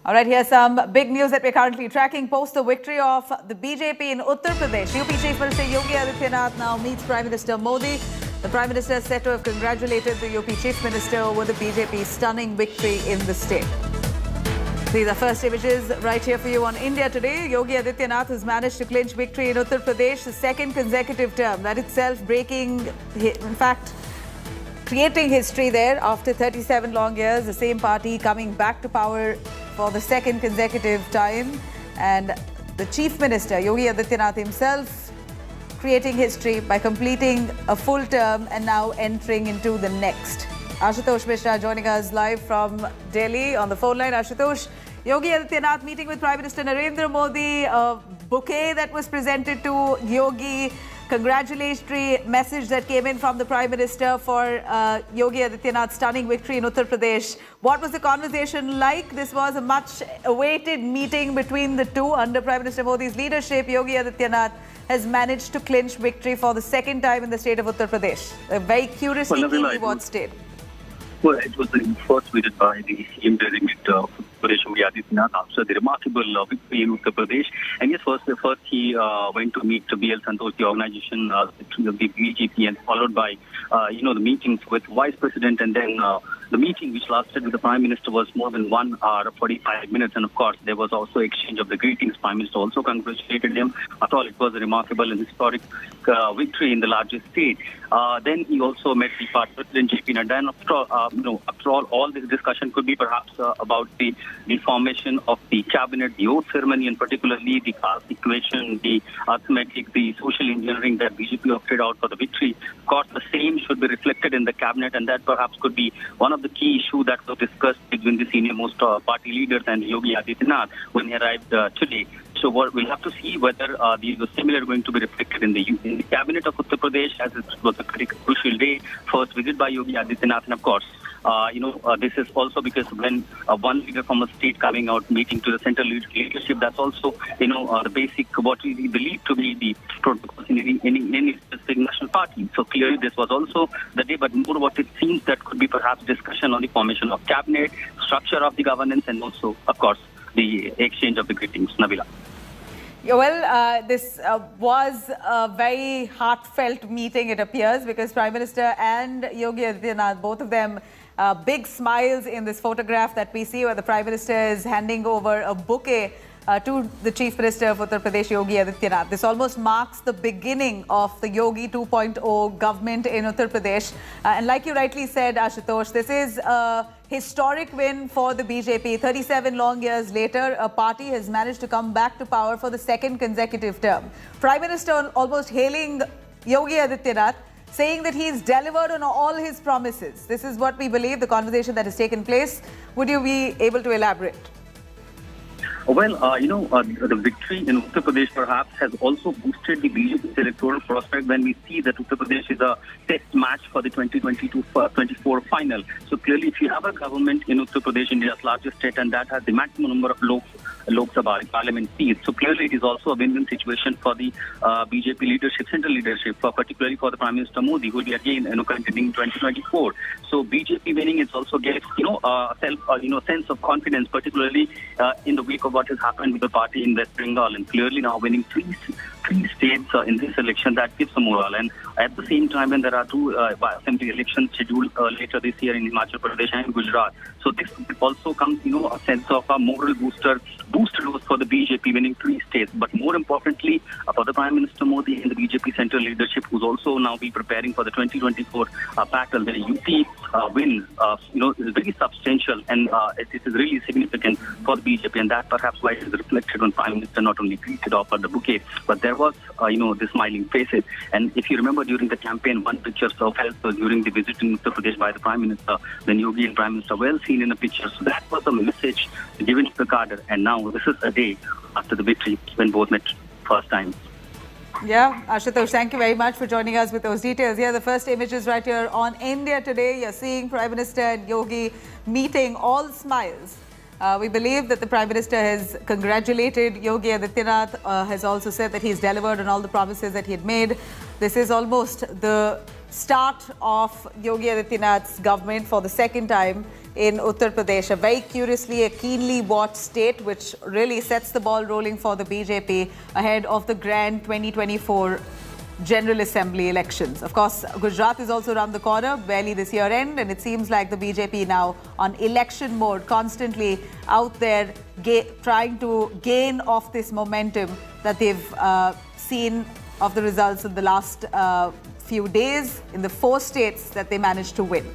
All right, here's some big news that we're currently tracking. Post the victory of the BJP in Uttar Pradesh, UP Chief Minister Yogi Adityanath now meets Prime Minister Modi. The Prime Minister is said to have congratulated the UP Chief Minister over the BJP's stunning victory in the state. These are first images right here for you on India Today. Yogi Adityanath has managed to clinch victory in Uttar Pradesh, the second consecutive term. That itself creating history there after 37 long years. The same party coming back to power for the second consecutive time. And the Chief Minister, Yogi Adityanath himself, creating history by completing a full term and now entering into the next. Ashutosh Mishra joining us live from Delhi on the phone line. Ashutosh, Yogi Adityanath meeting with Prime Minister Narendra Modi, a bouquet that was presented to Yogi, congratulatory message that came in from the Prime Minister for Yogi Adityanath's stunning victory in Uttar Pradesh. What was the conversation like? This was a much awaited meeting between the two. Under Prime Minister Modi's leadership, Yogi Adityanath has managed to clinch victory for the second time in the state of Uttar Pradesh. Very curiously keenly what state? Well, it was the first visit by the CM designate of Uttar Pradesh, Yogi Adityanath, after the remarkable victory in Uttar Pradesh. And yes, first he went to meet BL Santosh, the organization of the BJP, and followed by, the meetings with Vice President, and then the meeting which lasted with the Prime Minister was more than 1 hour, 45 minutes. And of course, there was also exchange of the greetings. Prime Minister also congratulated him. After all, it was a remarkable and historic victory in the largest state. Then he also met the party President JP Nadda. And after all this discussion could be perhaps about the formation of the cabinet, the oath ceremony, and particularly the caste equation, the arithmetic, the social engineering that BJP opted out for the victory. Of course, the same should be reflected in the cabinet, and that perhaps could be one of the key issues that was discussed between the senior-most party leaders and Yogi Adityanath when he arrived today. So we'll have to see whether the similar going to be reflected in the cabinet of Uttar Pradesh, as it was a crucial day, first visit by Yogi Adityanath, and of course, this is also because when one leader from a state coming out meeting to the central leadership, that's also, the basic, what we believe to be the protocols in any specific national party. So clearly this was also the day, but more what it seems that could be perhaps discussion on the formation of cabinet, structure of the governance, and also, of course, the exchange of the greetings. Nabila. Well, this was a very heartfelt meeting, it appears, because Prime Minister and Yogi Adityanath, both of them, big smiles in this photograph that we see where the Prime Minister is handing over a bouquet to the Chief Minister of Uttar Pradesh, Yogi Adityanath. This almost marks the beginning of the Yogi 2.0 government in Uttar Pradesh. And like you rightly said, Ashutosh, this is a historic win for the BJP. 37 long years later, a party has managed to come back to power for the second consecutive term. Prime Minister almost hailing Yogi Adityanath, saying that he's delivered on all his promises. This is what we believe, the conversation that has taken place. Would you be able to elaborate? Well, the victory in Uttar Pradesh perhaps has also boosted the BJP's electoral prospect when we see that Uttar Pradesh is a test match for the 2022-24 final. So clearly, if you have a government in Uttar Pradesh, India's largest state, and that has the maximum number of Lok Sabha parliament seats, so clearly it is also a win-win situation for the BJP leadership, central leadership, particularly for the Prime Minister Modi, who will be again continuing 2024. So BJP winning is also gives sense of confidence, particularly in the wake of what has happened with the party in West Bengal, and clearly now winning three states in this election, that gives a morale. And at the same time, when there are two assembly elections scheduled later this year in Himachal Pradesh and Gujarat, so this also comes, a sense of a moral booster for the BJP winning 3 states. But more importantly, for the Prime Minister Modi and the BJP central leadership, who's also now be preparing for the 2024 battle, the UP win, is very substantial, and this is really significant for the BJP, and that perhaps why it is reflected when Prime Minister not only greeted offered the bouquet, but there was, the smiling faces. And if you remember during the campaign, one picture surfaced during the visit in Uttar Pradesh by the Prime Minister, then Yogi and Prime Minister well seen in the picture. So that was a message given to the cadre. And now this is a day after the victory when both met first time. Yeah, Ashutosh, thank you very much for joining us with those details. Yeah, the first images right here on India Today. You're seeing Prime Minister and Yogi meeting, all smiles. We believe that the Prime Minister has congratulated Yogi Adityanath, has also said that he's delivered on all the promises that he had made. This is almost the start of Yogi Adityanath's government for the second time in Uttar Pradesh, a very curiously, a keenly watched state, which really sets the ball rolling for the BJP ahead of the grand 2024 General Assembly elections. Of course, Gujarat is also around the corner, barely this year end, and it seems like the BJP now on election mode, constantly out there trying to gain off this momentum that they've seen of the results in the last few days in the 4 states that they managed to win.